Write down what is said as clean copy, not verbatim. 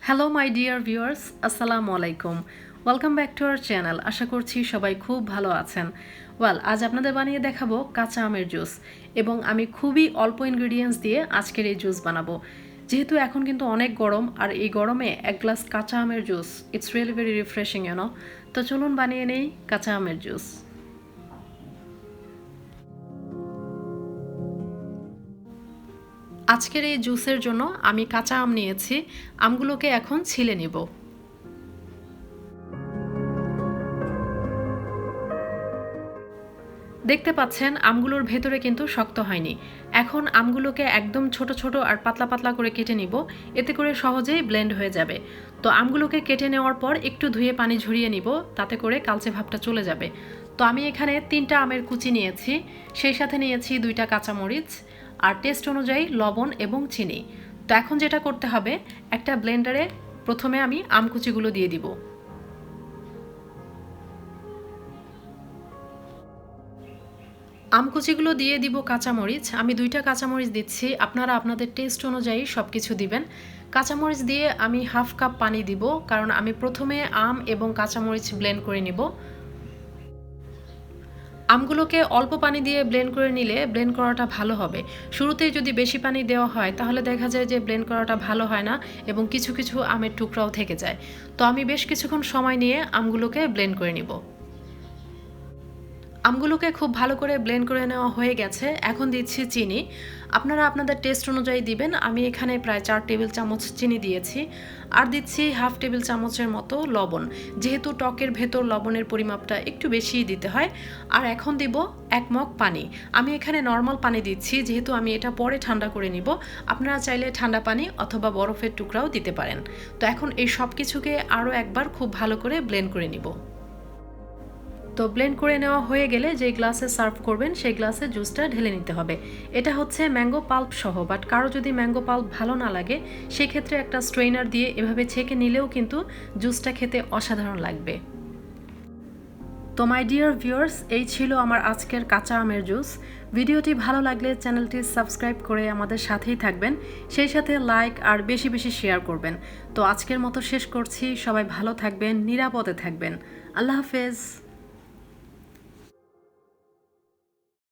Hello my dear viewers, আসসালামু আলাইকুম। Welcome back to our channel. আশা করছি সবাই খুব ভালো আছেন। আজ আপনাদের বানিয়ে দেখাবো কাঁচা আমের জুস, এবং আমি খুবই অল্প ইনগ্রিডিয়েন্টস দিয়ে আজকের এই জুস বানাবো। যেহেতু এখন কিন্তু অনেক গরম, আর এই গরমে এক গ্লাস কাঁচা আমের juice it's really very refreshing you know. তো চলুন বানিয়ে নেই কাঁচা আমের জুস। আজকের এই জুসের জন্য আমি কাঁচা আম নিয়েছি। আমগুলোকে এখন ছিলে নিব। দেখতে পাচ্ছেন আমগুলোর ভেতরে কিন্তু শক্ত হয়নি। এখন আমগুলোকে একদম ছোট ছোট আর পাতলা পাতলা করে কেটে নিব, এতে করে সহজেই ব্লেন্ড হয়ে যাবে। তো আমগুলোকে কেটে নেওয়ার পর একটু ধুয়ে পানি ঝরিয়ে নিব, তাতে করে কালচে ভাবটা চলে যাবে। তো আমি এখানে 3টা আমের কুচি নিয়েছি, সেই সাথে নিয়েছি 2টা কাঁচামরিচ, আর টেস্ট অনুযায়ী লবণ এবং চিনি। তো এখন যেটা করতে হবে, একটা ব্লেন্ডারে প্রথমে আমি আম কুচিগুলো দিয়ে দিব। আমকুচিগুলো দিয়ে দিব কাঁচামরিচ। আমি 2টা কাঁচামরিচ দিচ্ছি, আপনারা আপনাদের টেস্ট অনুযায়ী সব কিছু দিবেন। কাঁচামরিচ দিয়ে আমি 1/2 কাপ পানি দিব, কারণ আমি প্রথমে আম এবং কাঁচামরিচ ব্লেন্ড করে নিব। আমগুলোকে অল্প পানি দিয়ে ব্লেন্ড করে নিলে ব্লেন্ড করাটা ভালো হবে। শুরুতেই যদি বেশি পানি দেওয়া হয় তাহলে দেখা যায় যে ব্লেন্ড করাটা ভালো হয় না, এবং কিছু কিছু আমের টুকরাও থেকে যায়। তো আমি বেশ কিছুক্ষণ সময় নিয়ে আমগুলোকে ব্লেন্ড করে নিব। আমগুলোকে খুব ভালো করে ব্লেন্ড করে নেওয়া হয়ে গেছে। এখন দিচ্ছি চিনি, আপনারা আপনাদের টেস্ট অনুযায়ী দিবেন। আমি এখানে প্রায় 4 টেবিল চামচ চিনি দিয়েছি, আর দিচ্ছি 1/2 টেবিল চামচের মতো লবণ, যেহেতু টকের ভেতর লবণের পরিমাপটা একটু বেশিই দিতে হয়। আর এখন দিব 1 মগ পানি। আমি এখানে নর্মাল পানি দিচ্ছি, যেহেতু আমি এটা পরে ঠান্ডা করে নিব। আপনারা চাইলে ঠান্ডা পানি অথবা বরফের টুকরাও দিতে পারেন। তো এখন এই সব কিছুকে আরও একবার খুব ভালো করে ব্লেন্ড করে নিব। তো ব্লেন্ড করে নেওয়া হয়ে গেলে যে গ্লাসে সার্ভ করবেন সেই গ্লাসে জুসটা ঢেলে নিতে হবে। এটা হচ্ছে ম্যাঙ্গো পাল্প সহ, বাট কারো যদি ম্যাঙ্গো পাল্প ভালো না লাগে সেক্ষেত্রে একটা স্ট্রেইনার দিয়ে এভাবে ছেঁকে নিলেও কিন্তু জুসটা খেতে অসাধারণ লাগবে। তো মাই ডিয়ার ভিউয়ার্স, এই ছিল আমার আজকের কাঁচা আমের জুস। ভিডিওটি ভালো লাগলে চ্যানেলটি সাবস্ক্রাইব করে আমাদের সাথেই থাকবেন, সেই সাথে লাইক আর বেশি বেশি শেয়ার করবেন। তো আজকের মতো শেষ করছি। সবাই ভালো থাকবেন, নিরাপদে থাকবেন। আল্লাহ হাফেজ।